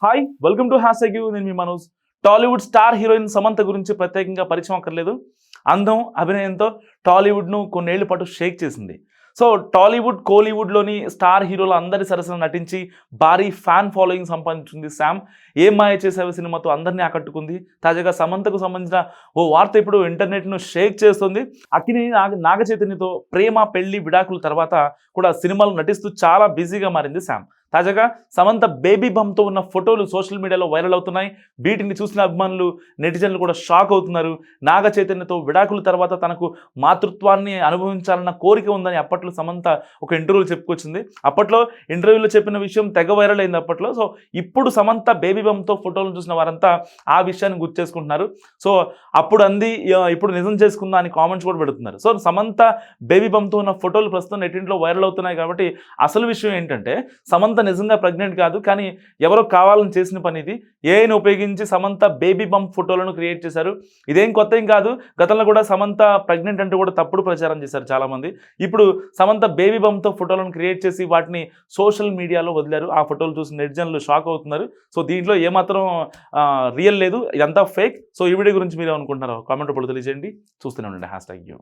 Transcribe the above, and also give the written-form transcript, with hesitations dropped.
Hi welcome to hash you. నేను మీ Manoj. Tollywood star heroine Samantha గురించి ప్రత్యేకంగా పరిచయం అక్కర్లేదు. అందం అభినయంతో టాలీవుడ్ను కొన్నేళ్ల పాటు షేక్ చేసింది. సో టాలీవుడ్ కోలీవుడ్లోని స్టార్ హీరోలు అందరి సరసన నటించి భారీ ఫ్యాన్ ఫాలోయింగ్ సంపాదించింది శామ్. ఏం మాయ చేసేవి సినిమాతో అందరినీ ఆకట్టుకుంది. తాజాగా సమంతకు సంబంధించిన ఓ వార్త ఇప్పుడు ఇంటర్నెట్ను షేక్ చేస్తుంది. అక్కినేని నాగ చైతన్యతో ప్రేమ పెళ్లి విడాకుల తర్వాత కూడా సినిమాలు నటిస్తూ చాలా బిజీగా మారింది శామ్. తాజాగా సమంత బేబీ బంప్తో ఉన్న ఫోటోలు సోషల్ మీడియాలో వైరల్ అవుతున్నాయి. వీటిని చూసిన అభిమానులు నెటిజన్లు కూడా షాక్ అవుతున్నారు. నాగ చైతన్యతో విడాకుల తర్వాత తనకు మాతృత్వాన్ని అనుభవించాలన్న కోరిక ఉందని అప్పట్లో సమంత ఒక ఇంటర్వ్యూలో చెప్పుకొచ్చింది. అప్పట్లో ఇంటర్వ్యూలో చెప్పిన విషయం తెగ వైరల్ అయింది అప్పట్లో. సో ఇప్పుడు సమంత బేబీ బంప్తో ఫోటోలు చూసిన వారంతా ఆ విషయాన్ని గుర్తు చేసుకుంటున్నారు. సో అప్పుడు అంది ఇప్పుడు నిజం చేసుకుందా అని కామెంట్స్ కూడా పెడుతున్నారు. సో సమంత బేబీ బంప్తో ఉన్న ఫోటోలు ప్రస్తుతం నెట్టింట్లో వైరల్ అవుతున్నాయి. కాబట్టి అసలు విషయం ఏంటంటే సమంత నిజంగా ప్రెగ్నెంట్ కాదు, కానీ ఎవరో కావాలని చేసిన పని ఇది. ఏఐని ఉపయోగించి సమంత బేబీ బంప్ ఫోటోలను క్రియేట్ చేశారు. ఇదేం కొత్త ఏం కాదు. గతంలో కూడా సమంత ప్రెగ్నెంట్ అంటూ కూడా తప్పుడు ప్రచారం చేశారు చాలామంది. ఇప్పుడు సమంత బేబీ బంప్తో ఫోటోలను క్రియేట్ చేసి వాటిని సోషల్ మీడియాలో వదిలారు. ఆ ఫోటోలు చూసి నెటిజన్లు షాక్ అవుతున్నారు. సో దీంట్లో ఏమాత్రం రియల్ లేదు, ఇదంతా ఫేక్. సో ఈ వీడియో గురించి మీరు ఏమనుకుంటున్నారో కామెంట్ రూపంలో తెలియజేయండి. చూస్తూనే ఉండండి హ్యాష్ ట్యాగ్ యూ.